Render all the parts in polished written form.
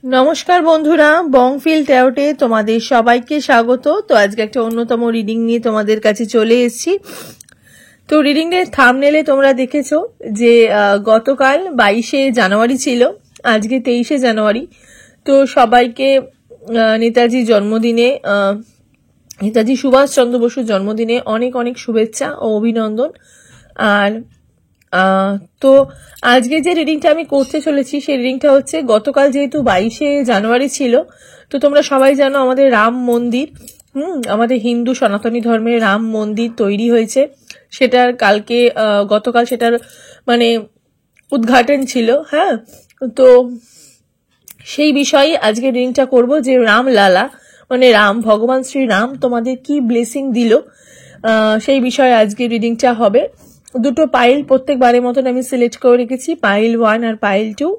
নমস্কার বন্ধুরা, বংফিল ট্যারোটে তোমাদের সবাইকে স্বাগত। তো আজকে একটা অন্যতম রিডিং নিয়ে তোমাদের কাছে চলে এসেছি। তো রিডিং এর থাম্বনেলে তোমরা দেখেছো যে গতকাল 22শে জানুয়ারি ছিল, আজকে 23শে জানুয়ারি। তো সবাইকে নেতাজি জন্মদিনে, নেতাজি সুভাষচন্দ্র বসুর জন্মদিনে অনেক অনেক শুভেচ্ছা ও অভিনন্দন। আর তো আজকে যে রিডিংটা আমি করতে চলেছি সেই রিডিংটা হচ্ছে, গতকাল যেহেতু 22শে জানুয়ারি ছিল, তো তোমরা সবাই জানো আমাদের রাম মন্দির, আমাদের হিন্দু সনাতনী ধর্মের রাম মন্দির তৈরি হয়েছে। সেটার কালকে গতকাল সেটার মানে উদ্ঘাটন ছিল। হ্যাঁ, তো সেই বিষয়ে আজকে রিডিংটা করব যে রামলালা মানে রাম, ভগবান শ্রী রাম তোমাদের কি ব্লেসিং দিল, সেই বিষয়ে আজকে রিডিংটা হবে। দুটো পাইল প্রত্যেকবারের মতন আমি সিলেক্ট করে রেখেছি, পাইল 1 আর পাইল 2।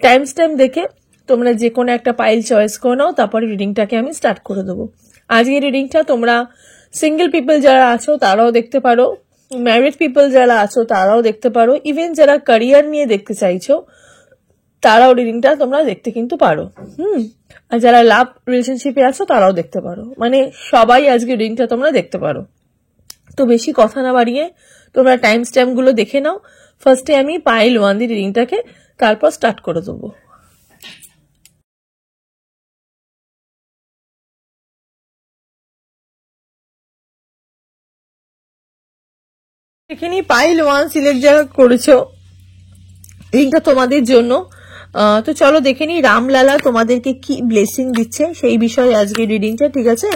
টাইম স্ট্যাম্প দেখে তোমরা যে কোনো একটা পাইল চয়েস করে নাও, তারপরে রিডিংটাকে আমি স্টার্ট করে দেবো। আজকের রিডিংটা তোমরা সিঙ্গেল পিপল যারা আছো তারাও দেখতে পারো, ম্যারিড পিপল যারা আছো তারাও দেখতে পারো, ইভেন যারা ক্যারিয়ার নিয়ে দেখতে চাইছো তারাও রিডিংটা তোমরা দেখতে কিন্তু পারো। আর যারা লাভ রিলেশনশিপে আছো তারাও দেখতে পারো, মানে সবাই আজকে রিডিংটা তোমরা দেখতে পারো। তো বেশি কথা না বাড়িয়ে তোমরা টাইম স্ট্যাম্প গুলো দেখে নাও। ফার্স্টে আমি পাইল 1 দিয়ে রিডিংটাকে তারপর স্টার্ট করে দেবো। এখানে পাইল 1 সিলেক্ট যারা করেছো, রিডিংটা তোমাদের জন্য। তো চলো দেখে নি রামলালা তোমাদেরকে কি ব্লেসিং দিচ্ছে সেই বিষয়ে আজকে রিডিংটা, ঠিক আছে?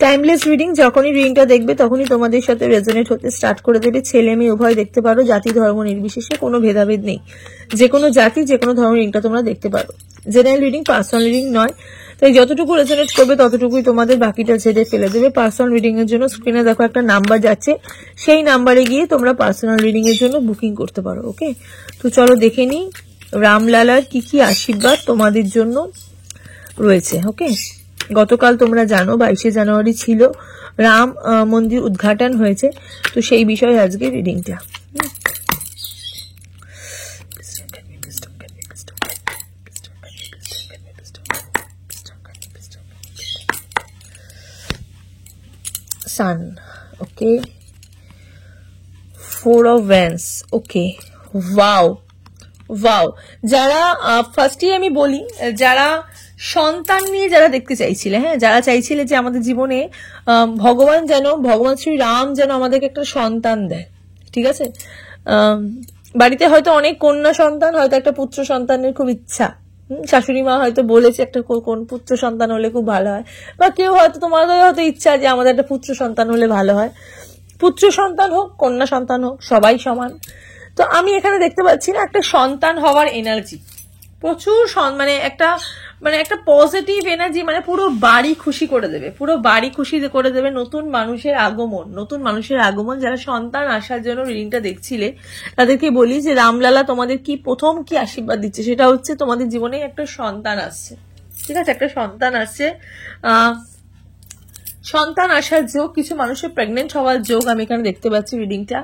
টাইমলেস রিডিং, যখনই রিডিংটা দেখবে তখনই তোমাদের সাথে রেজোনেট হতে স্টার্ট করে দেবে। ছেলে মেয়ে উভয় দেখতে পারো, জাতি ধর্ম নির্বিশেষে কোনো ভেদাভেদ নেই, যে কোনো জাতি যে কোনো ধর্মের রিডিংটা তোমরা দেখতে পারো। জেনারেল রিডিং, পার্সোনাল রিডিং নয়, তাই যতটুকু রেজোনেট করবে ততটুকুই তোমাদের, বাকিটা ছেড়ে ফেলে দেবে। পার্সোনাল রিডিং এর জন্য স্ক্রিনে দেখো একটা নাম্বার যাচ্ছে, সেই নাম্বারে গিয়ে তোমরা পার্সোনাল রিডিং এর জন্য বুকিং করতে পারো। ওকে, তো চলো দেখে নি রামলালার কি কি আশীর্বাদ তোমাদের জন্য রয়েছে। ওকে, গতকাল তোমরা জানো 22শে জানুয়ারি ছিল, রাম মন্দির উদ্ঘাটন হয়েছে, তো সেই বিষয়ে আজকে রিডিংটা। সান, ওকে, 4 of Wands, okay, wow wow. যারা ফার্স্টে আমি বলি, যারা সন্তান নিয়ে যারা দেখতে চাইছিলে, হ্যাঁ, যারা চাইছিলে যে আমাদের জীবনে ভগবান শ্রী রাম যেন আমাদেরকে একটা সন্তান দেয়, ঠিক আছে? বাড়িতে হয়তো অনেক কন্যা সন্তান, হয়তো একটা পুত্র সন্তানের খুব ইচ্ছা, শাশুড়ি মা হয়তো বলেছে একটা কোন পুত্র সন্তান হলে খুব ভালো হয়, বা কেউ হয়তো তোমাদের হয়তো ইচ্ছা যে আমাদের একটা পুত্র সন্তান হলে ভালো হয়। পুত্র সন্তান হোক কন্যা সন্তান হোক সবাই সমান। তো আমি এখানে দেখতে পাচ্ছি না একটা সন্তান হওয়ার এনার্জি, প্রচুর মানে একটা পজিটিভ এনার্জি, মানে পুরো বাড়ি খুশি করে দেবে, পুরো বাড়ি খুশি করে দেবে। নতুন মানুষের আগমন, যারা সন্তান আসার জন্য রিডিংটা দেখছিলে তাদেরকে বলি যে রামলালা তোমাদের কি প্রথম কি আশীর্বাদ দিচ্ছে, সেটা হচ্ছে তোমাদের জীবনে একটা সন্তান আসছে, ঠিক আছে? একটা সন্তান আসছে, সন্তান আসার যোগ, কিছু মানুষের প্রেগনেন্ট হওয়ার যোগ আমি এখানে দেখতে পাচ্ছি রিডিংটা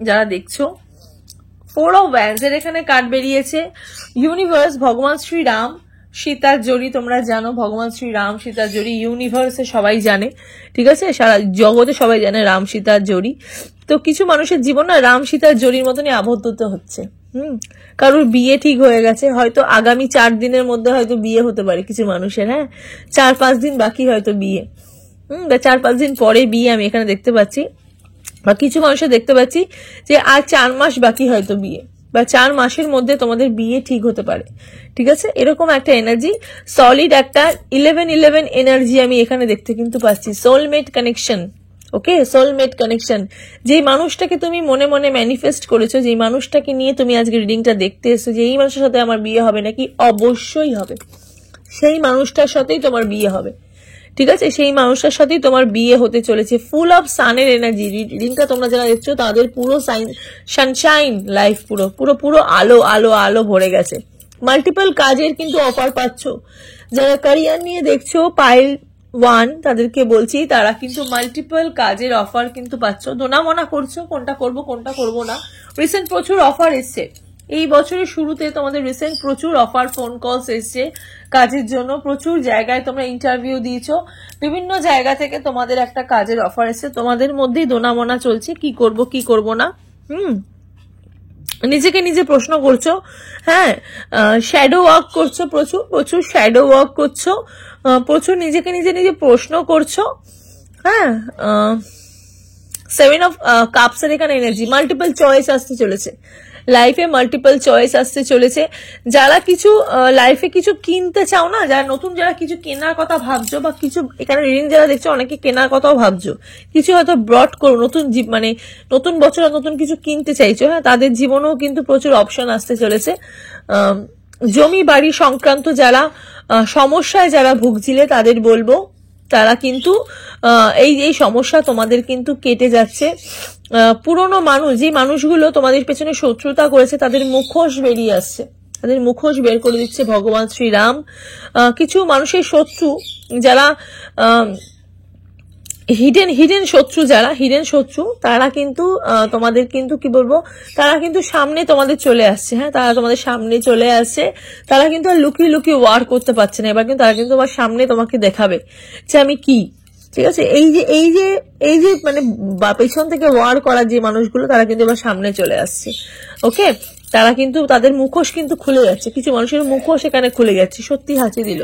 যারা দেখছো। 4 of Wands এর এখানে কার্ড বেরিয়েছে, ইউনিভার্স, ভগবান শ্রী রাম সীতার জড়ি, তোমরা জানো ভগবান শ্রী রাম সীতার জড়ি ইউনিভার্সে সবাই জানে, ঠিক আছে? সারা জগতে সবাই জানে রাম সীতার জড়ি। তো কিছু মানুষের জীবন না রাম সীতার জড়ির মতনই আবদ্ধ হচ্ছে। কারোর বিয়ে ঠিক হয়ে গেছে, হয়তো আগামী 4 দিনের মধ্যে হয়তো বিয়ে হতে পারে কিছু মানুষের, হ্যাঁ, 4-5 দিন বাকি হয়তো বিয়ে, 4-5 দিন পরে বিয়ে আমি এখানে দেখতে পাচ্ছি। বা কিছু মানুষের দেখতে পাচ্ছি যে আর 4 মাস বাকি হয়তো বিয়ে, বা 4 মাসের মধ্যে তোমাদের বিয়ে ঠিক হতে পারে, ঠিক আছে? এরকম একটা এনার্জি, সলিড একটা 11 এনার্জি আমি এখানে দেখতে কিন্তু পাচ্ছি। সোলমেট কানেকশন, ওকে, সোলমেট কানেকশন। যেই মানুষটাকে তুমি মনে মনে ম্যানিফেস্ট করেছো, যেই মানুষটাকে নিয়ে তুমি আজকে রিডিংটা দেখতে এসছো, যে এই মানুষের সাথে আমার বিয়ে হবে নাকি, অবশ্যই হবে, সেই মানুষটার সাথেই তোমার বিয়ে হবে, ঠিক আছে? সেই মানুষটার সাথেই তোমার বিয়ে হতে চলেছে। ফুল অফ সানের এনার্জি, রিডিংটা তোমরা যারা দেখছো তাদের পুরো সানশাইন লাইফ, পুরো পুরো পুরো আলো আলো আলো ভরে গেছে। মাল্টিপল কাজের কিন্তু অফার পাচ্ছ। যারা ক্যারিয়ার নিয়ে দেখছো পাইল 1, তাদেরকে বলছি তারা কিন্তু মাল্টিপল কাজের অফার কিন্তু পাচ্ছ। দোনামনা করছো কোনটা করব কোনটা করব না, রিসেন্ট প্রচুর অফার এসছে, এই বছরের শুরুতে তোমাদের রিসেন্ট প্রচুর অফার ফোন কলস এসছে কাজের জন্য, প্রচুর জায়গায় তোমরা ইন্টারভিউ দিয়েছো, বিভিন্ন জায়গা থেকে তোমাদের একটা কাজের অফার এসছে, তোমাদের মধ্যেই দোনামোনা চলছে কি করব না। নিজেকে নিজে প্রশ্ন করছো, হ্যাঁ, শ্যাডো ওয়ার্ক করছো, প্রচুর শ্যাডো ওয়ার্ক করছো, প্রচুর নিজেকে নিজে প্রশ্ন করছো, হ্যাঁ। 7 অফ কাপস এর এখানে এনার্জি, মাল্টিপল চয়েস আসতে চলেছে লাইফে, মাল্টিপল চয়েস আসতে চলেছে। যারা কিছু লাইফে কিছু কিনতে চাও না, যারা নতুন, যারা কিছু কেনার কথা ভাবছো, বা কিছু এখানে রিডিং যারা দেখছো অনেকে কেনার কথাও ভাবছো, কিছু হয়তো ব্রড করো, নতুন মানে নতুন বছর নতুন কিছু কিনতে চাইছো, হ্যাঁ, তাদের জীবনেও কিন্তু প্রচুর অপশন আসতে চলেছে। জমি বাড়ি সংক্রান্ত যারা সমস্যায় যারা ভুগছিলে তাদের বলবো, তারা কিন্তু এই সমস্যা তোমাদের কিন্তু কেটে যাচ্ছে। পুরনো মানুষ, যে মানুষগুলো তোমাদের পেছনে শত্রুতা করেছে, তাদের মুখোশ বেরিয়ে আসছে, তাদের মুখোশ বের করে দিচ্ছে ভগবান শ্রীরাম। কিছু মানুষের শত্রু যারা হিডেন শত্রু তারা কিন্তু তোমাদের কিন্তু কি বলবো, তারা কিন্তু সামনে তোমাদের চলে আসছে, হ্যাঁ, তারা তোমাদের সামনে চলে আসছে, তারা কিন্তু আর লুকিয়ে ওয়ার করতে পারছে না, এবার কিন্তু তারা কিন্তু তোমার সামনে তোমাকে দেখাবে যে আমি কি, ঠিক আছে। এই যে মানে পেছন থেকে ওয়ার করার যে মানুষগুলো, তারা কিন্তু এবার সামনে চলে আসছে, ওকে। তারা কিন্তু তাদের মুখোশ কিন্তু খুলে যাচ্ছে, কিছু মানুষের মুখোশ এখানে খুলে যাচ্ছে, সত্যি হাসি দিল,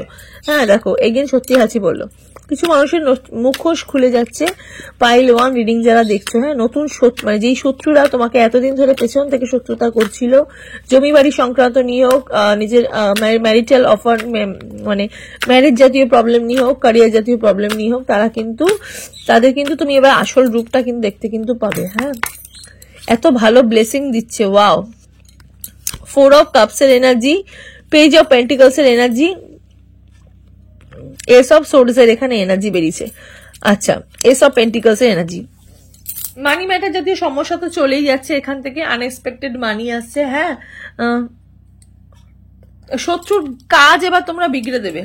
হ্যাঁ, দেখো এগেন সত্যি হাসি বললো, কিছু মানুষের মুখোশ খুলে যাচ্ছে। পাইল 1 রিডিং যারা দেখছো, হ্যাঁ, নতুন মানে যেই শত্রুরা তোমাকে এতদিন ধরে পেছন থেকে শত্রুতা করছিল, জমি বাড়ি সংক্রান্ত নিয়ে হোক, নিজের ম্যারিটাল অফার মানে ম্যারেজ জাতীয় প্রবলেম নিয়ে হোক, ক্যারিয়ার জাতীয় প্রবলেম নিয়ে হোক, তাদের কিন্তু তুমি এবার আসল রূপটা কিন্তু দেখতে কিন্তু পাবে, হ্যাঁ। এত ভালো ব্লেসিং দিচ্ছে, ওয়াও। 4 অফ কাপস এর এনার্জি, পেজ অফ পেন্টিকলস এর এনার্জি, এস অফ সোর্ডস এর এখানে এনার্জি বেরিয়েছে। আচ্ছা, এস অফ পেন্টিকলস এর এনার্জি, মানি ম্যাটার জাতীয় সমস্যা তো চলেই যাচ্ছে, এখান থেকে আনএক্সপেক্টেড মানি আসছে, হ্যাঁ। শত্রুর কাজ এবার তোমরা বিগড়ে দেবে,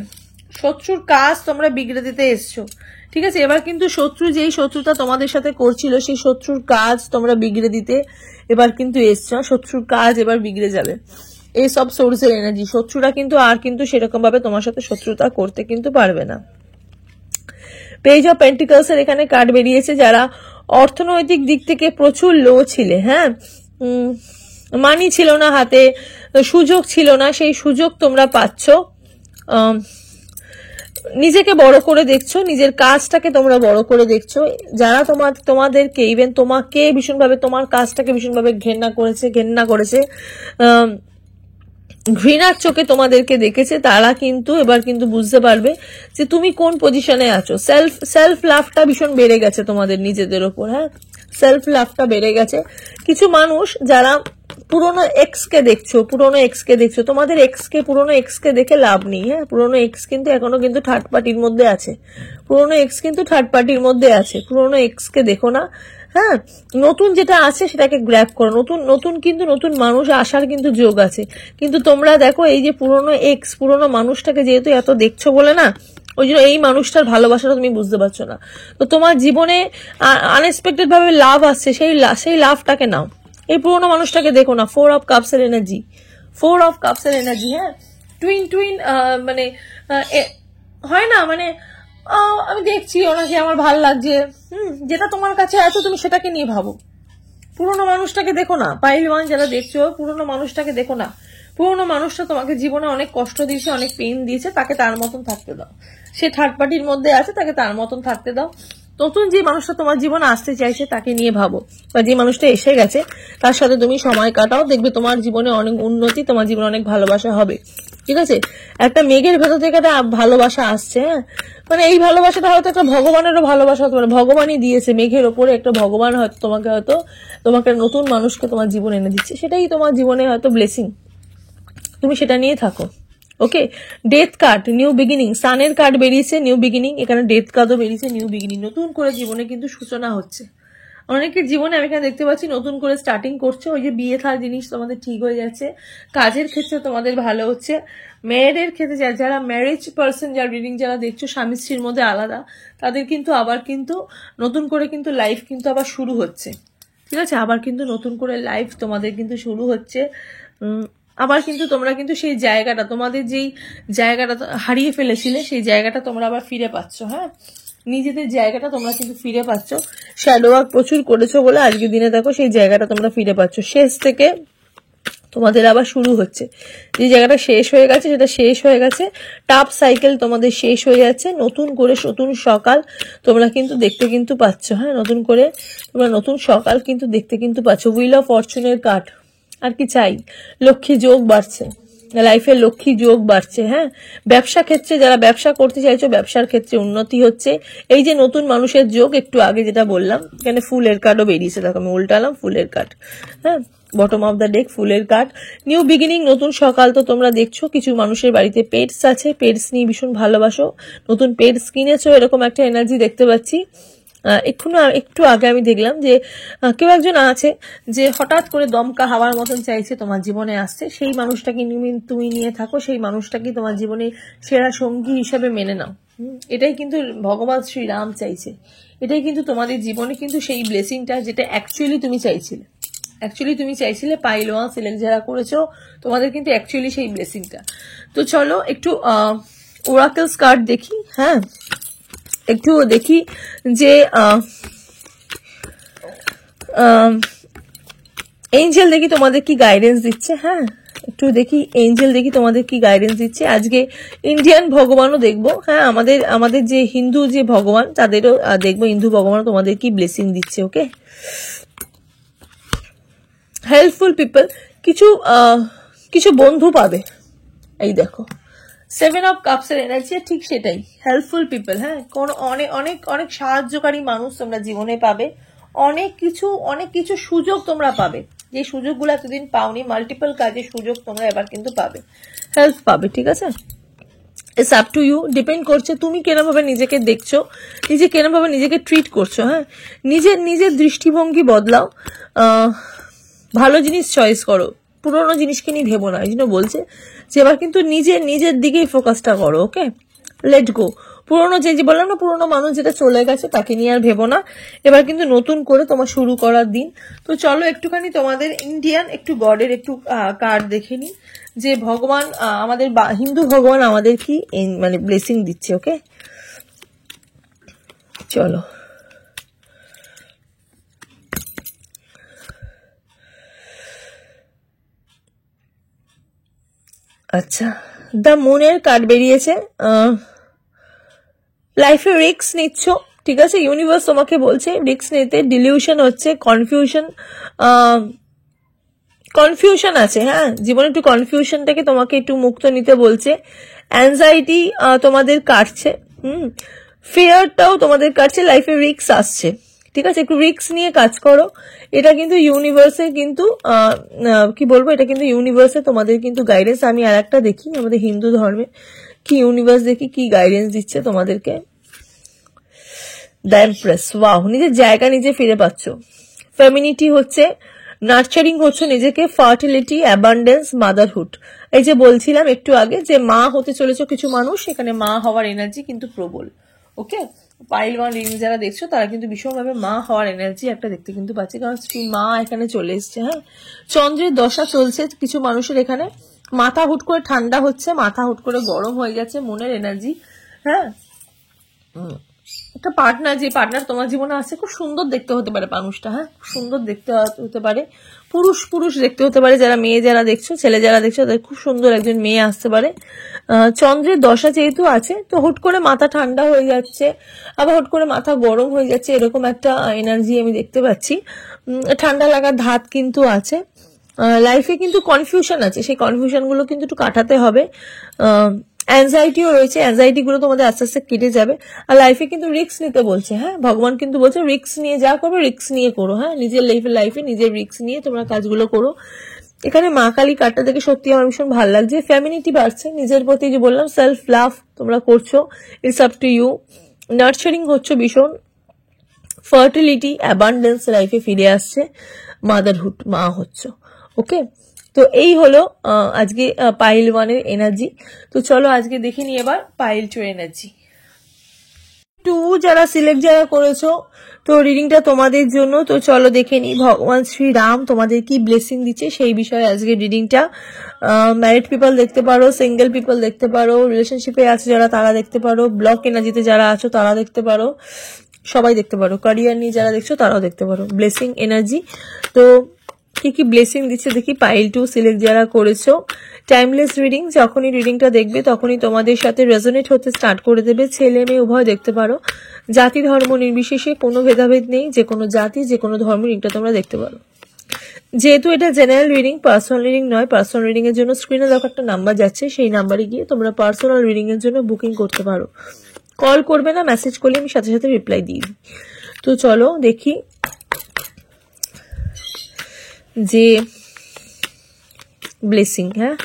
শত্রুর কাজ তোমরা বিগড়ে দিতে এসছো, ঠিক আছে। এবার কিন্তু যেই শত্রুতা তোমাদের সাথে করছিল, সেই শত্রুর কাজ তোমরা বিগড়ে দিতে এবার কিন্তু এসছো, শত্রুর কাজ এবার বিগড়ে যাবে। এই সব সোর্সের এনার্জি, শত্রুরা কিন্তু আর কিন্তু সেরকম ভাবে তোমার সাথে শত্রুতা করতে কিন্তু পারবে না। পেজ অফ পেন্টিকলস এর এখানে কার্ড বেরিয়েছে, যারা অর্থনৈতিক দিক থেকে প্রচুর লো ছিলে, হ্যাঁ, মানি ছিল না হাতে, সুযোগ ছিল না, সেই সুযোগ তোমরা পাচ্ছ। নিজেকে বড় করে দেখছো, নিজের কাজটাকে তোমরা বড় করে দেখছো। যারা তোমাদেরকে ইভেন তোমাকে ভীষণভাবে, তোমার কাজটাকে ভীষণভাবে ঘৃণা করেছে, ঘৃণার চোখে তোমাদেরকে দেখেছে, তারা কিন্তু এবার কিন্তু বুঝতে পারবে যে তুমি কোন পজিশনে আছো। সেলফ লাভটা ভীষণ বেড়ে গেছে তোমাদের নিজেদের ওপর, হ্যাঁ, সেলফ লাভটা বেড়ে গেছে। কিছু মানুষ যারা পুরোনো এক্স কে দেখছো, তোমাদের পুরোনো এক্স কে দেখে লাভ নেই, হ্যাঁ, পুরোনো এক্স কিন্তু এখনো কিন্তু থার্ড পার্টির মধ্যে আছে, পুরোনো এক্স কে দেখো না, হ্যাঁ। নতুন যেটা আছে সেটাকে গ্র্যাব করো, নতুন মানুষ আসার কিন্তু যোগ আছে। কিন্তু তোমরা দেখো, এই যে পুরোনো মানুষটাকে যেহেতু এত দেখছো বলে না, ওই জন্য এই মানুষটার ভালোবাসাটা তুমি বুঝতে পারছো না। তো তোমার জীবনে আনএক্সপেক্টেড ভাবে লাভ আসছে, সেই লাভটাকে নাও, এই পুরোনো মানুষটাকে দেখো না। 4 অফ কাপস এর এনার্জি, হ্যাঁ, টুইন মানে হয় না, মানে আমি দেখছি ওনাকে আমার ভাল লাগছে, যেটা তোমার কাছে আছে তুমি সেটাকে নিয়ে ভাবো, পুরোনো মানুষটাকে দেখো না। পাইল 1 যারা দেখছো, পুরোনো মানুষটাকে দেখো না, পুরোনো মানুষটা তোমাকে জীবনে অনেক কষ্ট দিয়েছে, অনেক পেইন দিয়েছে, তাকে তার মতন থাকতে দাও। সে থার্ড পার্টির মধ্যে আছে, তাকে তার মতন থাকতে দাও। নতুন যে মানুষটা তোমার জীবনে আসতে চাইছে তাকে নিয়ে ভাবো, বা যে মানুষটা এসে গেছে তার সাথে তুমি সময় কাটাও, দেখবে তোমার জীবনে অনেক উন্নতি, তোমার জীবনে অনেক ভালোবাসা হবে, ঠিক আছে। একটা মেঘের ভেতর থেকে একটা ভালোবাসা আসছে, হ্যাঁ, মানে এই ভালোবাসাটা হয়তো একটা ভগবানেরও ভালোবাসা হতে পারে, ভগবানই দিয়েছে মেঘের ওপরে একটা ভগবান, হয়তো তোমাকে নতুন মানুষকে তোমার জীবনে এনে দিচ্ছে, সেটাই তোমার জীবনে হয়তো ব্লেসিং, তুমি সেটা নিয়ে থাকো, okay. Death card, new beginning, সানের কার্ড বেরিয়েছে, নিউ বিগিনিং, এখানে ডেথ কার্ডও বেরিয়েছে, নিউ বিগিনিং, নতুন করে জীবনে কিন্তু সূচনা হচ্ছে। অনেকের জীবনে আমি এখানে দেখতে পাচ্ছি নতুন করে স্টার্টিং করছে, ওই যে বিয়ে থার জিনিস তোমাদের ঠিক হয়ে যাচ্ছে, কাজের ক্ষেত্রে তোমাদের ভালো হচ্ছে, মেয়েদের ক্ষেত্রে যারা ম্যারেজ পার্সন, যারা রিডিং যারা দেখছো, স্বামী স্ত্রীর মধ্যে আলাদা, তাদের কিন্তু আবার কিন্তু নতুন করে কিন্তু লাইফ কিন্তু আবার শুরু হচ্ছে, ঠিক আছে, আবার কিন্তু নতুন করে লাইফ তোমাদের কিন্তু শুরু হচ্ছে। আবার কিন্তু তোমরা কিন্তু সেই জায়গাটা, তোমাদের যেই জায়গাটা হারিয়ে ফেলেছিলে সেই জায়গাটা তোমরা আবার ফিরে পাচ্ছ। হ্যাঁ, নিজেদের জায়গাটা তোমরা কিন্তু ফিরে পাচ্ছ। শ্যাডো ওয়ার্ক প্রচুর করেছো বলে আজকের দিনে দেখো সেই জায়গাটা তোমরা ফিরে পাচ্ছ। শেষ থেকে তোমাদের আবার শুরু হচ্ছে। যে জায়গাটা শেষ হয়ে গেছে সেটা শেষ হয়ে গেছে। টাপ সাইকেল তোমাদের শেষ হয়ে যাচ্ছে। নতুন করে নতুন সকাল তোমরা কিন্তু দেখতে কিন্তু পাচ্ছ। হ্যাঁ, নতুন করে তোমরা নতুন সকাল কিন্তু দেখতে কিন্তু পাচ্ছ। হুইল অফ ফরচুনের কার্ড। আর কি চাই? লক্ষ্মী যোগ বাড়ছে, লাইফে লক্ষ্মী যোগ বাড়ছে। হ্যাঁ, ব্যবসা ক্ষেত্রে যারা ব্যবসা করতে চাইছো ব্যবসার ক্ষেত্রে উন্নতি হচ্ছে। এই যে নতুন মানুষের যোগ, একটু আগে যেটা বললাম, এখানে ফুলের কার্ডও বেরিয়েছে। দেখো আমি উল্টালাম, ফুলের কার্ড। হ্যাঁ, বটম অফ দ্য ডেক ফুলের কার্ড। নিউ বিগিনিং, নতুন সকাল তো তোমরা দেখছো। কিছু মানুষের বাড়িতে পেটস আছে, পেটস নিয়ে ভীষণ ভালোবাসো, নতুন পেটস কিনেছো, এরকম একটা এনার্জি দেখতে পাচ্ছি। একটু আগে আমি দেখলাম যে কেউ একজন আছে যে হঠাৎ করে দমকা হাওয়ার মতন চাইছে তোমার জীবনে আসছে। সেই মানুষটাকে তুমি নিয়ে থাকো, সেই মানুষটাকে তোমার জীবনে সেরা সঙ্গী হিসাবে মেনে নাও। এটাই কিন্তু ভগবান শ্রীরাম চাইছে। এটাই কিন্তু তোমাদের জীবনে কিন্তু সেই ব্লেসিংটা যেটা অ্যাকচুয়ালি তুমি চাইছিলে। পাইল 1 সিলেক্ট যারা করেছো তোমাদের কিন্তু অ্যাকচুয়ালি সেই ব্লেসিংটা। তো চলো একটু ওরাকেলস কার্ড দেখি। হ্যাঁ, একটু দেখি যে এঞ্জেল দেখি তোমাদের কি গাইডেন্স দিচ্ছে। হ্যাঁ, একটু দেখি এঞ্জেল দেখি তোমাদের কি গাইডেন্স দিচ্ছে। আজকে ইন্ডিয়ান ভগবানও দেখবো। হ্যাঁ, আমাদের যে হিন্দু যে ভগবান তাদেরও দেখবো। হিন্দু ভগবানও তোমাদের কি ব্লেসিং দিচ্ছে। ওকে, হেল্পফুল পিপল, কিছু বন্ধু পাবে। এই দেখো 7 অফ কাপস এর এনার্জি ঠিক সেটাই, হেল্পফুল পিপল। হ্যাঁ, অনেক অনেক অনেক সাহায্যকারী মানুষ তোমরা জীবনে পাবে। অনেক কিছু সুযোগ তোমরা পাবে, যে সুযোগগুলো এতদিন পাওনি। মাল্টিপল কাজের সুযোগ তোমরা এবার কিন্তু পাবে, হেল্প পাবে। ঠিক আছে, it's up to you, depend করছে তুমি কেরম ভাবে নিজেকে দেখছো, কেরম ভাবে নিজেকে ট্রিট করছো। হ্যাঁ, নিজের দৃষ্টিভঙ্গি বদলাও, ভালো জিনিস চয়েস করো, পুরোনো জিনিসকে নিয়ে ভেবো না। এই জন্য বলছে যে এবার কিন্তু নিজের দিকেই ফোকাসটা করো। ওকে, লেট গো। পুরোনো যে বললাম না, পুরোনো মানুষ যেটা চলে গেছে তাকে নিয়ে আর ভেবো না। এবার কিন্তু নতুন করে তোমার শুরু করার দিন। তো চলো একটুখানি তোমাদের ইন্ডিয়ান একটু গডের একটু কার্ড দেখে নি, যে ভগবান আমাদের হিন্দু ভগবান আমাদের কি মানে ব্লেসিং দিচ্ছে। ওকে, চলো আচ্ছা, দ্য মুনের কার্ড বেরিয়েছে। লাইফে রিস্ক নিচ্ছ, ঠিক আছে। ইউনিভার্স তোমাকে বলছে রিস্ক নিতে। ডিলিউশন হচ্ছে, কনফিউশন আছে। হ্যাঁ, জীবনে একটু কনফিউশনটাকে তোমাকে একটু মুক্ত নিতে বলছে। অ্যাংজাইটি তোমাদের কাটছে, ফিয়ারটাও তোমাদের কাটছে। লাইফে রিস্ক আসছে, ঠিক আছে। একটু রিস্ক নিয়ে কাজ করো। এটা কিন্তু ইউনিভার্সের কিন্তু কি বলবো, এটা কিন্তু ইউনিভার্সে তোমাদের কিন্তু গাইডেন্স। আমি আর একটা দেখি আমাদের হিন্দু ধর্মে কি ইউনিভার্স দেখি কি গাইডেন্স দিচ্ছে তোমাদেরকে। দ্য এমপ্রেস, ওয়াও, নিজের জায়গা নিজে ফিরে পাচ্ছ। ফেমিনিটি হচ্ছে, নার্চারিং হচ্ছে নিজেকে, ফার্টিলিটি, অ্যাবান্ডেন্স, মাদারহুড। এই যে বলছিলাম একটু আগে যে মা হতে চলেছে কিছু মানুষ, এখানে মা হওয়ার এনার্জি কিন্তু প্রবল। ওকে, পাইল 1 রিং যারা দেখছো তারা কিন্তু ভীষণভাবে মা হওয়ার এনার্জি একটা দেখতে কিন্তু পাচ্ছে, কারণ মা এখানে চলে এসছে। হ্যাঁ, চন্দ্রের দশা চলছে কিছু মানুষের এখানে। মাথা হুট করে ঠান্ডা হচ্ছে, মাথা হুট করে গরম হয়ে যাচ্ছে, মনের এনার্জি। হ্যাঁ, একটা পার্টনার, যে পার্টনার তোমার জীবনে আছে, খুব সুন্দর দেখতে হতে পারে মানুষটা। হ্যাঁ, খুব সুন্দর দেখতে হতে পারে, পুরুষ দেখতে হতে পারে। যারা মেয়ে যারা দেখছো, ছেলে যারা দেখছো, তাদের খুব সুন্দর একজন মেয়ে আসতে পারে। চন্দ্রের দশা যেহেতু আছে, তো হুট করে মাথা ঠান্ডা হয়ে যাচ্ছে, আবার হুট করে মাথা গরম হয়ে যাচ্ছে, এরকম একটা এনার্জি আমি দেখতে পাচ্ছি। ঠান্ডা লাগার ধাত কিন্তু আছে। লাইফে কিন্তু কনফিউশন আছে, সেই কনফিউশন গুলো কিন্তু একটু কাটাতে হবে। অ্যাংজাইটিও রয়েছে, অ্যাংজাইটি গুলো তোমাদের আস্তে আস্তে কেটে যাবে। আর লাইফে কিন্তু রিস্ক নিতে বলছে। হ্যাঁ, ভগবান কিন্তু বলছে রিস্ক নিয়ে যা করবে রিস্ক নিয়ে করো। হ্যাঁ, নিজের লাইফে নিজের রিস্ক নিয়ে তোমরা কাজগুলো করো। এখানে মা কালী কার্ডটা দেখে সত্যি আমার ভীষণ ভালো লাগছে। ফ্যামিলিটি বাড়ছে, নিজের প্রতি যে বললাম সেলফ লাভ তোমরা করছো, it's up to you. Nurturing হচ্ছে ভীষণ, ফার্টিলিটি, অ্যাবান্ডেন্স লাইফে ফিরে আসছে, মাদারহুড, মা হচ্ছে। ওকে, তো এই হলো আজকে পাইল 1 এর এনার্জি। তো চলো আজকে দেখে নি এবার পাইল 2 এনার্জি। টু যারা সিলেক্ট যারা করেছো, তো রিডিংটা তোমাদের জন্য। তো চলো দেখে নি ভগবান শ্রীরাম তোমাদের কি ব্লেসিং দিচ্ছে সেই বিষয়ে আজকে রিডিংটা। ম্যারিড পিপল দেখতে পারো, সিঙ্গেল পিপল দেখতে পারো, রিলেশনশিপে আছে যারা তারা দেখতে পারো, ব্লক এনার্জিতে যারা আছো তারা দেখতে পারো, সবাই দেখতে পারো, ক্যারিয়ার নিয়ে যারা দেখছো তারাও দেখতে পারো, ব্লেসিং এনার্জি। তো কি কি ব্লেসিং দিচ্ছে দেখি। পাইল টু সিলেক্ট যারা করেছো, টাইমলেস রিডিং, যখনই রিডিংটা দেখবে তখনই তোমাদের সাথে রেজোনেট হতে স্টার্ট করে দেবে। ছেলে মেয়ে উভয় দেখতে পারো, জাতি ধর্ম নির্বিশেষে, কোনো ভেদাভেদ নেই, যে কোনো জাতি যে কোনো ধর্ম রিডিংটা তোমরা দেখতে পারো। যেহেতু এটা জেনারেল রিডিং, পার্সোনাল রিডিং নয়, পার্সোনাল রিডিং এর জন্য স্ক্রিনে দেখো একটা নাম্বার যাচ্ছে, সেই নাম্বারে গিয়ে তোমরা পার্সোনাল রিডিং এর জন্য বুকিং করতে পারো। কল করবে না, মেসেজ করলে আমি সাথে সাথে রিপ্লাই দিই। তো চলো দেখি যে ব্লেসিং। হ্যাঁ,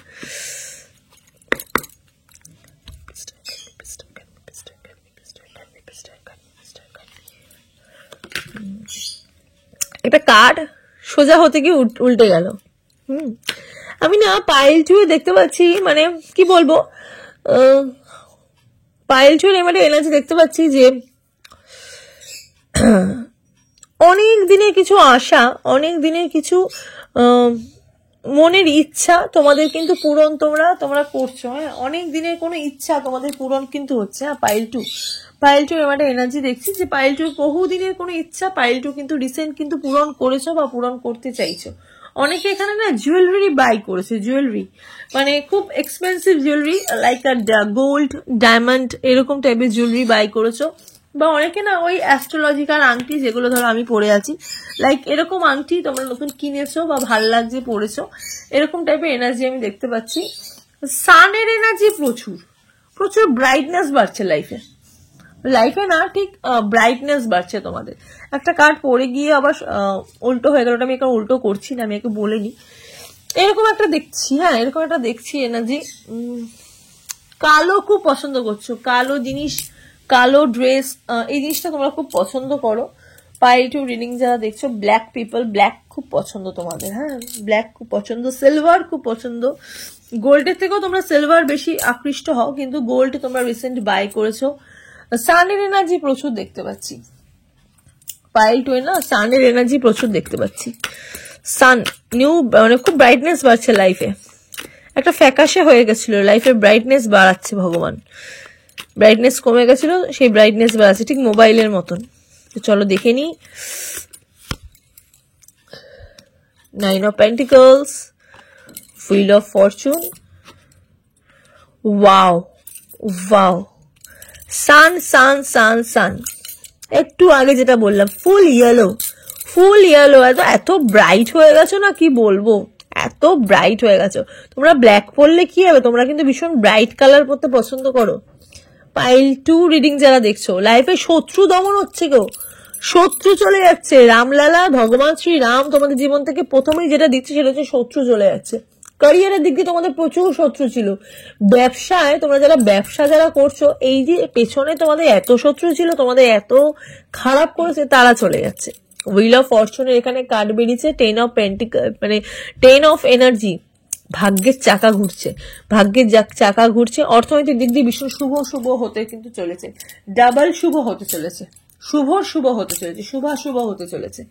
একটা কার্ড সোজা হতে গিয়ে উল্টে গেল। আমি না পাইল টু দেখতে পাচ্ছি, মানে কি বলবো, পাইল টু মানে এনার্জি দেখতে পাচ্ছি যে অনেক দিনের কিছু আশা, অনেক দিনের কিছু মনের ইচ্ছা তোমাদের কিন্তু পূরণ তোমরা করছো। হ্যাঁ, অনেক দিনের কোনো ইচ্ছা তোমাদের পূরণ কিন্তু হচ্ছে। হ্যাঁ, পাইল টু একটা এনার্জি দেখছি যে পাইল টু বহুদিনের কোনো ইচ্ছা পাইল টু কিন্তু রিসেন্ট কিন্তু পূরণ করেছো বা পূরণ করতে চাইছো। অনেকে এখানে না জুয়েলারি বাই করেছে, জুয়েলারি মানে খুব expensive jewellery, like gold, diamond এরকম টাইপের জুয়েলারি বাই করেছো। বা অনেকে না ওই অ্যাস্ট্রোলজিক্যাল আংটি, যেগুলো ধরো আমি পরে আছি, লাইক এরকম আংটি তোমরা নতুন কিনেছো বা ভাল লাগছে পরেছো, এরকম টাইপের এনার্জি আমি দেখতে পাচ্ছি। সানের এনার্জি প্রচুর প্রচুর ব্রাইটনেস বাড়ছে লাইফে না, ঠিক ব্রাইটনেস বাড়ছে তোমাদের। একটা কার্ড পরে গিয়ে আবার উল্টো হয়ে গেল, ওটা আমি এখন উল্টো করছি না, আমি একে বলিনি, এরকম একটা দেখছি। হ্যাঁ, এরকম একটা দেখছি এনার্জি। কালো খুব পছন্দ করছো, কালো জিনিস, কালো ড্রেস, এই জিনিসটা তোমরা খুব পছন্দ করো। পাইল টু রিডিং যারা দেখছো, ব্ল্যাক পিপল, ব্ল্যাক খুব পছন্দ তোমাদের। হ্যাঁ, ব্ল্যাক খুব পছন্দ, সিলভার খুব পছন্দ, গোল্ডের থেকেও তোমরা সিলভার বেশি আকৃষ্ট হও, কিন্তু গোল্ড তোমরা রিসেন্ট বাই করেছো। সানের এনার্জি প্রচুর দেখতে পাচ্ছি পাইল টু, না সানের এনার্জি প্রচুর দেখতে পাচ্ছি। সান নিউ, মানে খুব ব্রাইটনেস বাড়ছে লাইফে। একটা ফ্যাকাশে হয়ে গেছিল, লাইফে ব্রাইটনেস বাড়াচ্ছে ভগবান। ব্রাইটনেস কমে গেছিল, সেই ব্রাইটনেস বাড়াচ্ছে, ঠিক মোবাইলের মতন। তো চলো দেখে নি। 9 of Pentacles, Wheel of Fortune, wow wow, sun sun sun sun, একটু আগে যেটা বললাম, ফুল ইয়েলো, এত ব্রাইট হয়ে গেছো না, কি বলবো, এত ব্রাইট হয়ে গেছো। তোমরা ব্ল্যাক পরলে কি হবে, তোমরা কিন্তু ভীষণ ব্রাইট কালার পরতে পছন্দ করো। পাইল টু রিডিং যারা দেখছো, লাইফে শত্রু দমন হচ্ছে গো, শত্রু চলে যাচ্ছে। রামলালা ভগবান শ্রী রাম তোমাদের জীবন থেকে প্রথমেই যেটা দিচ্ছে সেটা হচ্ছে শত্রু চলে যাচ্ছে। ক্যারিয়ারের দিক দিয়ে তোমাদের প্রচুর শত্রু ছিল, ব্যবসায় তোমরা যারা ব্যবসা যারা করছো, এই যে পেছনে তোমাদের এত শত্রু ছিল, তোমাদের এত খারাপ করেছে, তারা চলে যাচ্ছে। হুইল অফ ফরচুনের এখানে কার্ড বেরিয়েছে 10 of Pentacles, মানে 10 of এনার্জি, ভাগ্যের চাকা ঘুরছে, চাকা ঘুরছে। অর্থনৈতিক দিক দিয়ে ভীষণ শুভ হতে কিন্তু চলেছে, ডাবল শুভ হতে চলেছে, শুভ হতে চলেছে, শুভ হতে চলেছে।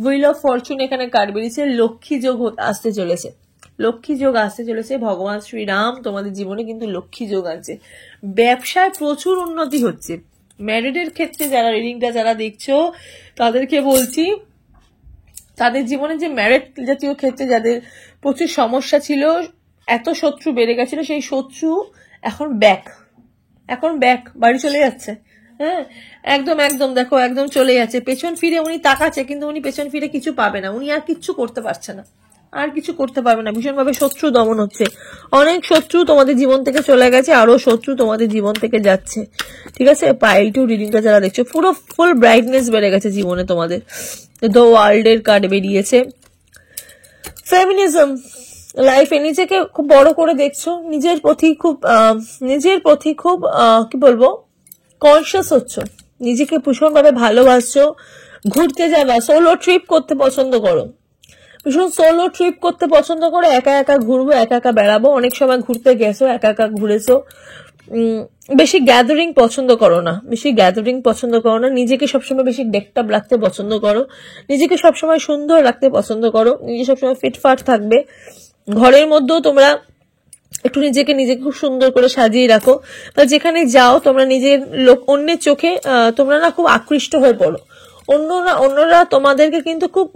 হুইল অফ ফরচুন এখানে কার্ড বেরিয়েছে, লক্ষ্মী যোগ আসতে চলেছে। ভগবান শ্রীরাম তোমাদের জীবনে কিন্তু লক্ষ্মী যোগ আছে। ব্যবসায় প্রচুর উন্নতি হচ্ছে। ম্যারিডের ক্ষেত্রে যারা রিডিংটা যারা দেখছো, তাদেরকে বলছি, তাদের জীবনে যে ম্যারিড জাতীয় ক্ষেত্রে যাদের প্রচুর সমস্যা ছিল, এত শত্রু বেড়ে গেছিল, সেই শত্রু এখন ব্যাক বাড়ি চলে যাচ্ছে। হ্যাঁ, একদম দেখো, একদম চলে যাচ্ছে। পেছন ফিরে উনি তাকাচ্ছে, কিন্তু উনি পেছন ফিরে কিছু পাবে না, উনি আর কিচ্ছু করতে পারছে না, ভীষণভাবে শত্রু দমন হচ্ছে। অনেক শত্রু তোমাদের জীবন থেকে চলে গেছে, আরো শত্রু তোমাদের জীবন থেকে যাচ্ছে। ঠিক আছে, পাইল টু রিডিংটা যারা দেখছো, পুরো ফুল ব্রাইটনেস বেড়ে গেছে জীবনে তোমাদের। দ্য ওয়ার্ল্ড এর কার্ড বেরিয়েছে। ফেমিনিজম, লাইফে নিজেকে খুব বড় করে দেখছো, নিজের প্রতি খুব কি বলবো, কনসিয়াস হচ্ছ, নিজেকে ভীষণভাবে ভালোবাসছো। ঘুরতে যাবা, সোলো ট্রিপ করতে পছন্দ করো, একা একা ঘুরবো, একা একা বেড়াবো। অনেক সময় ঘুরতে গেছো, একা একা ঘুরেছো, বেশি গ্যাদারিং পছন্দ করো না, নিজেকে সবসময় বেশি ডেকটাপ রাখতে পছন্দ করো, নিজেকে সবসময় সুন্দর রাখতে পছন্দ করো, নিজে সবসময় ফিটফাট থাকবে। ঘরের মধ্যেও তোমরা একটু নিজেকে খুব সুন্দর করে সাজিয়ে রাখো, বা যেখানে যাও তোমরা নিজের অন্যের চোখে তোমরা না খুব আকৃষ্ট হয়ে পড়ো। অন্যরা তোমাদেরকে কিন্তু খুব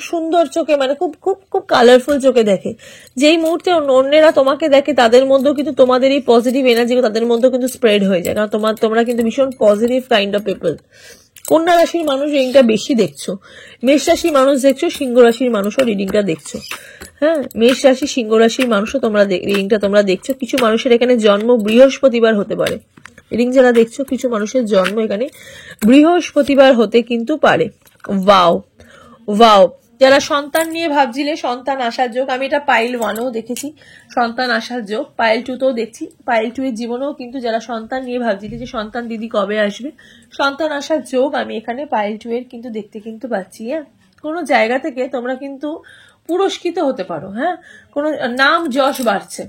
সুন্দর চোখে, মানে খুব খুব খুব কালারফুল চোখে দেখে। যেই মুহূর্তে অন্যেরা তোমাকে দেখে তাদের মধ্যেও কিন্তু তোমাদের এই পজিটিভ এনার্জি তাদের মধ্যেও কিন্তু স্প্রেড হয়ে যায়, কারণ তোমরা কিন্তু ভীষণ পজিটিভ কাইন্ড অফ পিপল। কন্যা রাশির মানুষ রিডিংটা বেশি দেখছো, মেষ রাশির মানুষ দেখছো, সিংহ রাশির মানুষও রিডিংটা দেখছো। হ্যাঁ, মেষ রাশি সিংহ রাশির মানুষও রিডিংটা তোমরা দেখছো। কিছু মানুষের এখানে জন্ম বৃহস্পতিবার হতে পারে। রিডিং যারা দেখছো, কিছু মানুষের জন্ম এখানে বৃহস্পতিবার হতে কিন্তু পারে। ওয়াও ওয়াও, যারা সন্তান নিয়ে ভাবছিলে সন্তান আসার যোগ, আমি এটা পাইল 1-এও দেখেছি সন্তান আসার যোগ, পাইল 2-তেও দেখছি, পাইল 2 এর জীবনেও কিন্তু যারা সন্তান নিয়ে ভাবছিলে যে সন্তান দিদি কবে আসবে, সন্তান আসার যোগ আমি এখানে পাইল 2 এর কিন্তু দেখতে কিন্তু পাচ্ছি। হ্যাঁ, কোনো জায়গা থেকে তোমরা কিন্তু পুরস্কৃত হতে পারো। হ্যাঁ, কোনো নাম যশ বাড়ছে,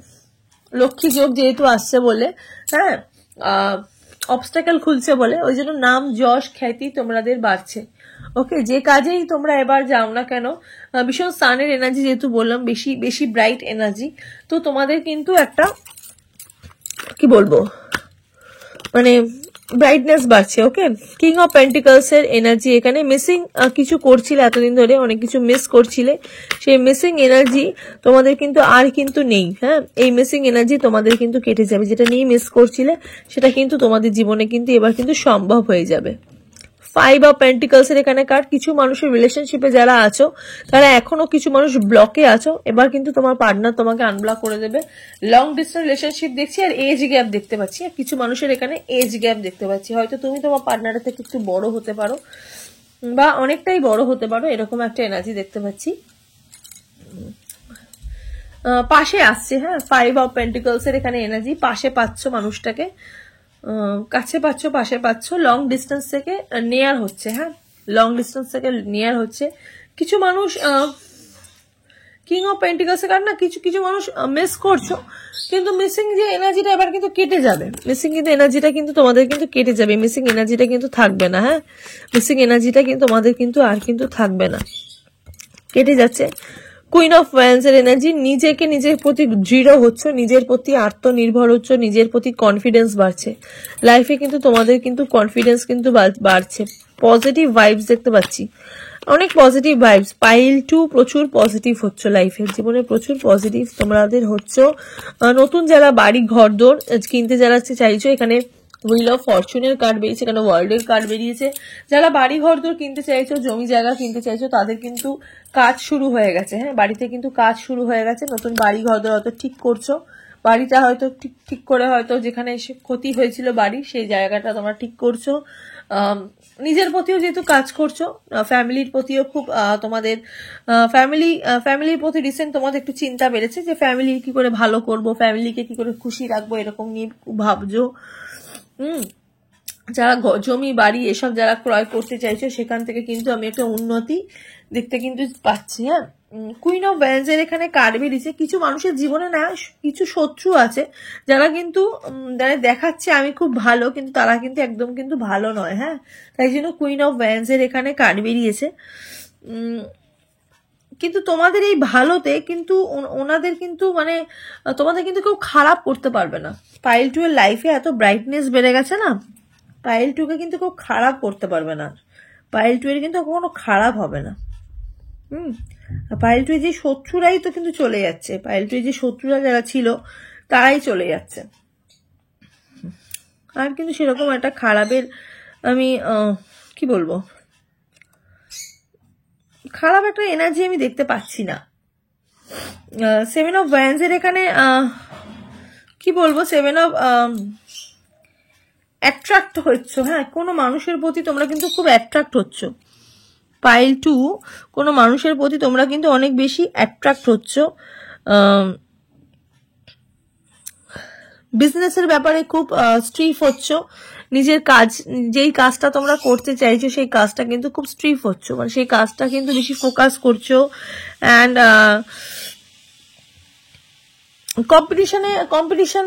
লক্ষ্মী যোগ যেহেতু আসছে বলে, হ্যাঁ অবস্টাকেল খুলছে বলে, ওই জন্য নাম যশ খ্যাতি তোমাদের বাড়ছে। ওকে, যে কাজেই তোমরা এবার যাও না কেন, ভীষণ সানের এনার্জি যেহেতু বললাম, বেশি বেশি ব্রাইট এনার্জি, তো তোমাদের কিন্তু একটা কি বলবো, মানে ব্রাইটনেস বাড়ছে। ওকে, কিং অফ পেন্টিকলস এর এনার্জি এখানে। মিসিং কিছু করছিলে এতদিন ধরে, অনেক কিছু মিস করছিলে, সেই মিসিং এনার্জি তোমাদের কিন্তু আর কিন্তু নেই। হ্যাঁ, এই মিসিং এনার্জি তোমাদের কিন্তু কেটে যাবে, যেটা নিয়ে মিস করছিলে সেটা কিন্তু তোমাদের জীবনে কিন্তু এবার কিন্তু সম্ভব হয়ে যাবে। 5 অফ পেন্টিকলস এর এখানে কার্ড। কিছু মানুষের রিলেশনশিপে যারা আছো তারা এখনো কিছু মানুষ ব্লকে আছো, এবার কিন্তু তোমার পার্টনার তোমাকে আনব্লক করে দেবে। লং ডিস্টেন্স রিলেশনশিপ দেখছি, আর এজ গ্যাপ দেখতে পাচ্ছি, আর কিছু মানুষের এখানে এজ গ্যাপ দেখতে পাচ্ছি। হয়তো তুমি তোমার পার্টনারের থেকে একটু বড় হতে পারো বা অনেকটাই বড় হতে পারো, এরকম একটা এনার্জি দেখতে পাচ্ছি। পাশে আসছে, হ্যাঁ 5 অফ পেন্টিকলস এর এখানে এনার্জি, পাশে পাচ্ছ মানুষটাকে, কাছে পাচ্ছ, পাশে পাচ্ছ, লং ডিস্টেন্স থেকে নিয়ার হচ্ছে। হ্যাঁ, লং ডিস্টেন্স থেকে নিয়ার হচ্ছে। কিছু মানুষ কিং অফ পেন্টিকলস এর না কিছু কিছু মানুষ মিস করছো, কিন্তু মিসিং যে এনার্জিটা এবার কিন্তু কেটে যাবে। মিসিং কিন্তু এনার্জিটা কিন্তু তোমাদের কিন্তু কেটে যাবে, মিসিং এনার্জিটা কিন্তু থাকবে না। হ্যাঁ, মিসিং এনার্জিটা কিন্তু তোমাদের কিন্তু আর কিন্তু থাকবে না, কেটে যাচ্ছে। কুইন অফ ওয়ান্স এর এনার্জি, নিজেকে নিজের প্রতি দৃঢ় হচ্ছে, নিজের প্রতি আত্মনির্ভর হচ্ছে, নিজের প্রতি কনফিডেন্স বাড়ছে। লাইফে কিন্তু তোমাদের কিন্তু কনফিডেন্স কিন্তু বাড়ছে। পজিটিভ ভাইবস দেখতে পাচ্ছি, অনেক পজিটিভ ভাইবস। পাইল 2 প্রচুর পজিটিভ হচ্ছে, লাইফের জীবনে প্রচুর পজিটিভ তোমাদের হচ্ছে। নতুন যারা বাড়ি ঘরদোর কিনতে যারা চাইছো, এখানে হুইল অফ ফরচুনের কার্ড বেরিয়েছে, এখানে ওয়ার্ল্ডের কার্ড বেরিয়েছে। যারা বাড়ি ঘরদোর কিনতে চাইছো, জমি জায়গা কিনতে চাইছো, তাদের কিন্তু কাজ শুরু হয়ে গেছে। হ্যাঁ, বাড়িতে কিন্তু কাজ শুরু হয়ে গেছে, নতুন বাড়ি ঘরদোর হয়তো ঠিক করছো, বাড়িটা হয়তো ঠিক করে, হয়তো যেখানে ক্ষতি হয়েছিল বাড়ি সেই জায়গাটা তোমরা ঠিক করছো। নিজের প্রতিও যেহেতু কাজ করছো, ফ্যামিলির প্রতিও খুব তোমাদের ফ্যামিলির প্রতি রিসেন্ট তোমাদের একটু চিন্তা বেড়েছে, যে ফ্যামিলি কি করে ভালো করব, ফ্যামিলিকে কি করে খুশি রাখবো, এরকম নিয়ে ভাবছো। যারা জমি বাড়ি এসব যারা ক্রয় করতে চাইছো, সেখান থেকে কিন্তু আমি একটা উন্নতি দেখতে কিন্তু পাচ্ছি। হ্যাঁ, কুইন অফ ওয়ান্স এর এখানে কার্ড বেরিয়েছে। কিছু মানুষের জীবনে না কিছু শত্রু আছে, যারা কিন্তু দেখাচ্ছে আমি খুব ভালো, কিন্তু তারা কিন্তু একদম কিন্তু ভালো নয়। হ্যাঁ, তাই জন্য কুইন অফ ওয়ান্স এর এখানে কার্ড বেরিয়েছে। কিন্তু তোমাদের এই ভালোতে কিন্তু ওনাদের কিন্তু মানে তোমাদের কিন্তু কেউ খারাপ করতে পারবে না। পাইল 2 এর লাইফে এত ব্রাইটনেস বেড়ে গেছে না, পাইল 2 কে কিন্তু কেউ খারাপ করতে পারবে না। পাইল 2 এর কিন্তু কোনো খারাপ হবে না। পাইল 2 এর যে শত্রুরাই তো কিন্তু চলে যাচ্ছে, পাইল 2 এর যে শত্রুরা যারা ছিল তারাই চলে যাচ্ছে। আর কিন্তু সেরকম একটা খারাপের আমি কি বলবো, খারাপ একটা এনার্জি আমি দেখতে পাচ্ছি না। 7 অফ ওয়ান্স এর এখানে কি বলবো, 7 অফ অ্যাট্রাক্ট হচ্ছ। হ্যাঁ, কোনো মানুষের প্রতি তোমরা কিন্তু খুব অ্যাট্রাক্ট হচ্ছ। পাইল 2, কোনো মানুষের প্রতি তোমরা কিন্তু অনেক বেশি অ্যাট্রাক্ট হচ্ছ। বিজনেসের ব্যাপারে খুব স্ট্রিফ হচ্ছ, নিজের কাজ যেই কাজটা তোমরা করতে চাইছো সেই কাজটা কিন্তু খুব স্ট্রিফ হচ্ছ, মানে সেই কাজটা কিন্তু বেশি ফোকাস করছো। অ্যান্ড কম্পিটিশন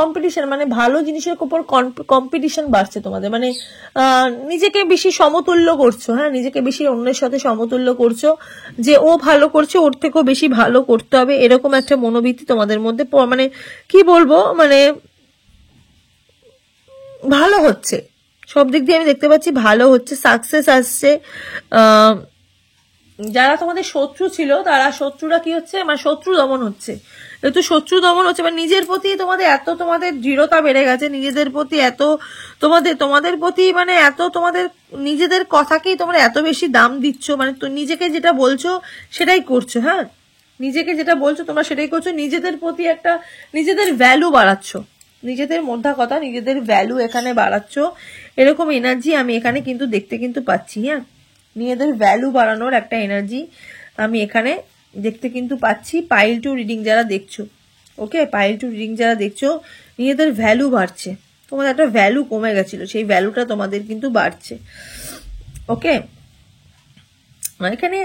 কম্পিটিশন, মানে ভালো জিনিসের উপর কম্পিটিশন বাড়ছে তোমাদের, মানে নিজেকে বেশি সমতুল্য করছো, হ্যাঁ, নিজেকে বেশি অন্যের সাথে সমতুল্য করছো, যে ও ভালো করছে ওর থেকেও বেশি ভালো করতে হবে, এরকম একটা মনোবৃত্তি তোমাদের মধ্যে, মানে কি বলবো, মানে ভালো হচ্ছে সব দিক দিয়ে আমি দেখতে পাচ্ছি, ভালো হচ্ছে, সাকসেস আসছে। যারা তোমাদের শত্রু ছিল তারা শত্রুরা কি হচ্ছে, মানে শত্রু দমন হচ্ছে, একটু শত্রু দমন হচ্ছে, মানে নিজের প্রতি তোমাদের দৃঢ়তা বেড়ে গেছে, নিজেদের প্রতি তোমাদের প্রতি মানে তোমাদের নিজেদের কথাকেই তোমরা এত বেশি দাম দিচ্ছ, মানে নিজেকে যেটা বলছো সেটাই করছো, হ্যাঁ, নিজেকে যেটা বলছো তোমরা সেটাই করছো, নিজেদের প্রতি নিজেদের ভ্যালু বাড়াচ্ছ, নিজেদের মধ্যে কথা নিজেদের ভ্যালু এখানে বাড়াচ্ছ, এরকম এনার্জি আমি এখানে কিন্তু দেখতে কিন্তু পাচ্ছি, হ্যাঁ, নিজেদের ভ্যালু বাড়ানোর একটা এনার্জি আমি এখানে দেখতে কিন্তু পাচ্ছি। পাইল টু রিডিং যারা দেখছো, ওকে, পাইল টু রিডিং যারা দেখছো, নিজেদের ভ্যালু বাড়ছে, তোমাদের একটা ভ্যালু কমে গেছিল, সেই ভ্যালুটা তোমাদের কিন্তু বাড়ছে, ওকে। এখানে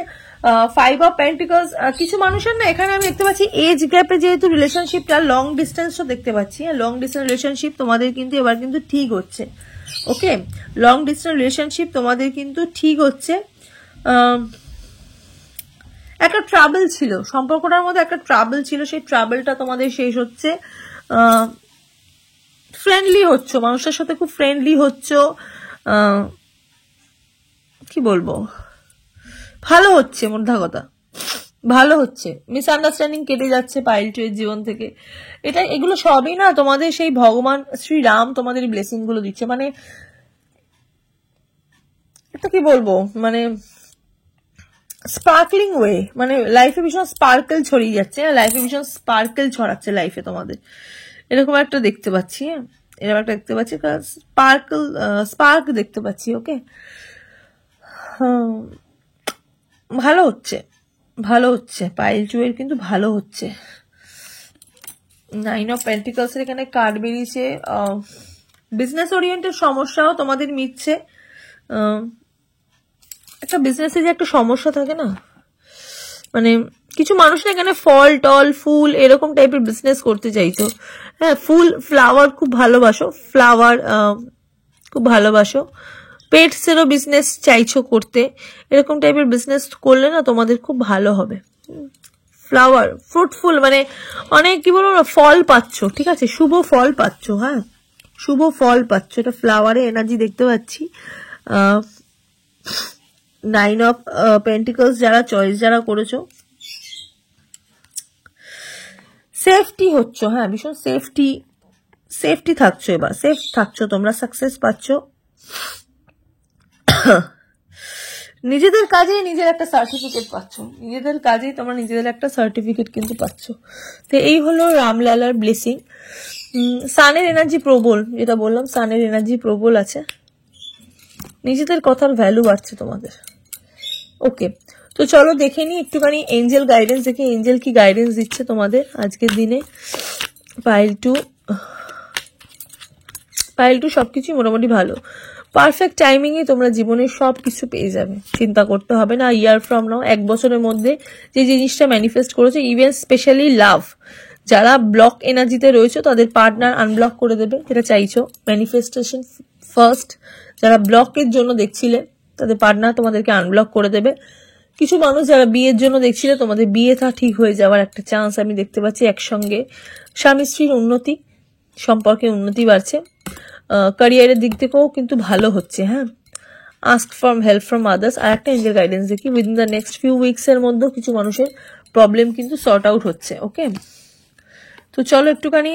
5 অফ পেন্টিকলস, কিছু মানুষের না এখানে আমি দেখতে পাচ্ছি এজ গ্যাপে, যেহেতু রিলেশনশিপটা লং ডিস্টেন্সও দেখতে পাচ্ছি, লং ডিস্টেন্স রিলেশনশিপ তোমাদের কিন্তু এবার কিন্তু ঠিক হচ্ছে, ওকে, লং ডিস্টেন্স রিলেশনশিপ তোমাদের কিন্তু ঠিক হচ্ছে। একটা ট্রাবল ছিল সম্পর্কটার মধ্যে, একটা ট্রাবল ছিল, সেই ট্রাবলটা তোমাদের শেষ হচ্ছে, ফ্রেন্ডলি হচ্ছ, মানুষের সাথে খুব ফ্রেন্ডলি হচ্ছ, কি বলবো, ভালো হচ্ছে, মোদ্দা কথা ভালো হচ্ছে, মিসআন্ডারস্ট্যান্ডিং কেটে যাচ্ছে পাইল টু এর জীবন থেকে, এগুলো সবই না তোমাদের সেই ভগবান শ্রীরাম তোমাদের ব্লেসিং গুলো দিচ্ছে, মানে এটা কি বলবো, মানে স্পার্কলিং ওয়ে, মানে লাইফে ভীষণ স্পার্কেল ছড়িয়ে যাচ্ছে, লাইফে ভীষণ স্পার্কেল ছড়াচ্ছে লাইফে তোমাদের, এরকম একটা দেখতে পাচ্ছি, এরকম একটা দেখতে পাচ্ছি, স্পার্ক দেখতে পাচ্ছি, ওকে, ভালো হচ্ছে, ভালো হচ্ছে, পাইল টু এর কিন্তু ভালো হচ্ছে। 9 অফ পেন্টিকলস এর এখানে কার্ড বেরিয়েছে, বিজনেস ওরিয়েন্টেড সমস্যাও তোমাদের মিটছে, একটা বিজনেসে যে একটা সমস্যা থাকে না, মানে কিছু মানুষ না এখানে ফল টল ফুল এরকম টাইপের বিজনেস করতে চাইতো, হ্যাঁ, ফ্লাওয়ার খুব ভালোবাসো, খুব ভালোবাসো, পেটসেরও বিজনেস চাইছো করতে, এরকম টাইপের বিজনেস করলে না তোমাদের খুব ভালো হবে, ফ্লাওয়ার ফ্রুটফুল, মানে অনেক কি বলবো না, ফল পাচ্ছ, ঠিক আছে, শুভ ফল পাচ্ছ, হ্যাঁ, শুভ ফল পাচ্ছ, এটা ফ্লাওয়ারে এনার্জি দেখতে পাচ্ছি। 9 অফ পেন্টিকলস যারা করেছো, সেফটি হচ্ছ, হ্যাঁ, ভীষণ সেফটি থাকছো, এবার সেফ থাকছো, তোমরা সাকসেস পাচ্ছ, নিজেদের কাজেই নিজের একটা সার্টিফিকেট পাচ্ছ, নিজেদের কাজেই তোমরা নিজেদের একটা সার্টিফিকেট কিন্তু পাচ্ছ। তো এই হলো রামলালার ব্লেসিং। সানের এনার্জি প্রবল, যেটা বললাম সানের এনার্জি প্রবল আছে, নিজেদের কথার ভ্যালু বাড়ছে তোমাদের, ওকে। তো চলো দেখে নি একটুখানি এঞ্জেল গাইডেন্স, দেখি এঞ্জেল কি গাইডেন্স দিচ্ছে তোমাদের আজকের দিনে। পাইল টু সবকিছু মোটামুটি ভালো, পারফেক্ট টাইমিং এ তোমরা জীবনের সবকিছু পেয়ে যাবে, চিন্তা করতে হবে না। ইয়ার ফ্রম নাও, 1 বছরের মধ্যে যে জিনিসটা ম্যানিফেস্ট করেছে, ইভেন স্পেশালি লাভ, যারা ব্লক এনার্জিতে রয়েছে তাদের পার্টনার আনব্লক করে দেবে, যেটা চাইছো, ম্যানিফেস্টেশন ফার্স্ট। যারা ব্লকের জন্য দেখছিলে তাদের পার্টনার তোমাদেরকে আনব্লক করে দেবে। কিছু মানুষ যারা বিয়ের জন্য দেখছিলে, তোমাদের বিয়েটা ঠিক হয়ে যাওয়ার একটা চান্স আমি দেখতে পাচ্ছি। একসঙ্গে স্বামী স্ত্রীর উন্নতি, সম্পর্কে উন্নতি বাড়ছে, ক্যারিয়ারের দিক থেকেও কিন্তু ভালো হচ্ছে, হ্যাঁ। Ask for help from others, আর একটা এঞ্জেল গাইডেন্স দেখি, within the next few weeks এর মধ্যে কিছু মানুষের প্রবলেম কিন্তু সর্ট আউট হচ্ছে, ওকে। তো চলো একটুখানি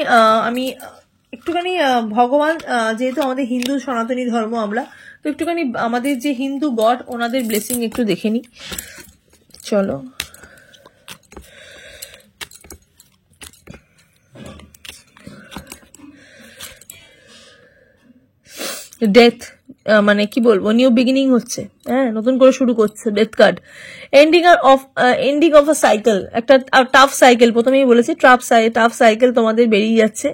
ভগবান, যেহেতু আমাদের হিন্দু সনাতনী ধর্ম আমরা, তো একটুখানি আমাদের যে হিন্দু গড ওনাদের ব্লেসিং একটু দেখে নি, চলো। ডেথ, মানে কি বলবো, নিউ বিগিনিং হচ্ছে, হ্যাঁ, নতুন করে শুরু করছে, death card, ending of a cycle, একটা টাফ সাইকেল, প্রথমেই বলেছি টাফ সাইকেল তোমাদের বেরিয়ে যাচ্ছে,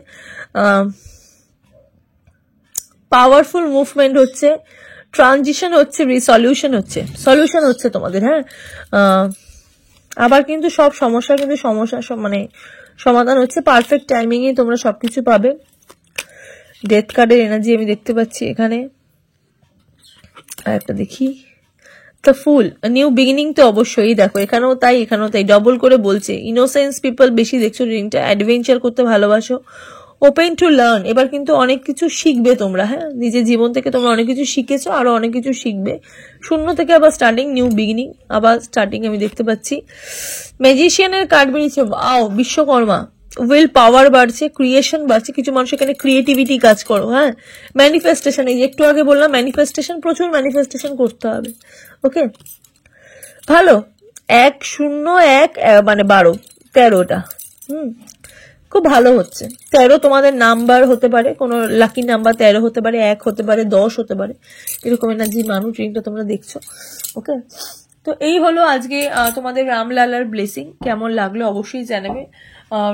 পাওয়ারফুল মুভমেন্ট হচ্ছে, ট্রানজিশন হচ্ছে, সলিউশন হচ্ছে তোমাদের, হ্যাঁ। আবার কিন্তু সব সমস্যা মানে সমাধান হচ্ছে, পারফেক্ট টাইমিং এ তোমরা সবকিছু পাবে। ডেথ কার্ডের এনার্জি আমি দেখতে পাচ্ছি এখানে। আর একটা দেখি, দ্য ফুল, নিউ বিগিনিং তো অবশ্যই, দেখো এখানেও তাই এখানেও তাই, ডবল করে বলছে। ইনোসেন্স পিপল বেশি দেখছো রিডিংটা, অ্যাডভেঞ্চার করতে ভালোবাসো, ওপেন টু লার্ন, এবার কিন্তু অনেক কিছু শিখবে তোমরা। হ্যাঁ, নিজের জীবন থেকে তোমরা অনেক কিছু শিখেছো, আরো অনেক কিছু শিখবে। শূন্য থেকে আবার স্টার্টিং, নিউ বিগিনিং, আবার স্টার্টিং আমি দেখতে পাচ্ছি। ম্যাজিশিয়ানের কার্ড বেরিয়েছে, আও বিশ্বকর্মা, উইল পাওয়ার বাড়ছে, ক্রিয়েশন বাড়ছে, কিছু মানুষ এখানে ক্রিয়েটিভিটি কাজ করো। হ্যাঁ, ম্যানিফেস্টেশন, এই যে একটু আগে বললাম ম্যানিফেস্টেশন, প্রচুর ম্যানিফেস্টেশন করতে হবে। ওকে, ভালো। 101 মানে 12, 13টা খুব ভালো হচ্ছে। 13 তোমাদের নাম্বার হতে পারে, কোনো লাকি নাম্বার 13 হতে পারে, 1 হতে পারে, 10 হতে পারে, এরকম এনার্জি মানুষ রিডিংটা তোমরা দেখছো। ওকে, তো এই হলো আজকে তোমাদের রামলালার ব্লেসিং। কেমন লাগলো অবশ্যই জানাবে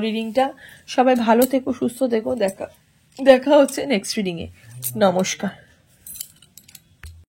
রিডিংটা। সবাই ভালো থেকো, সুস্থ থেকো, দেখা হচ্ছে নেক্সট রিডিং এ। নমস্কার।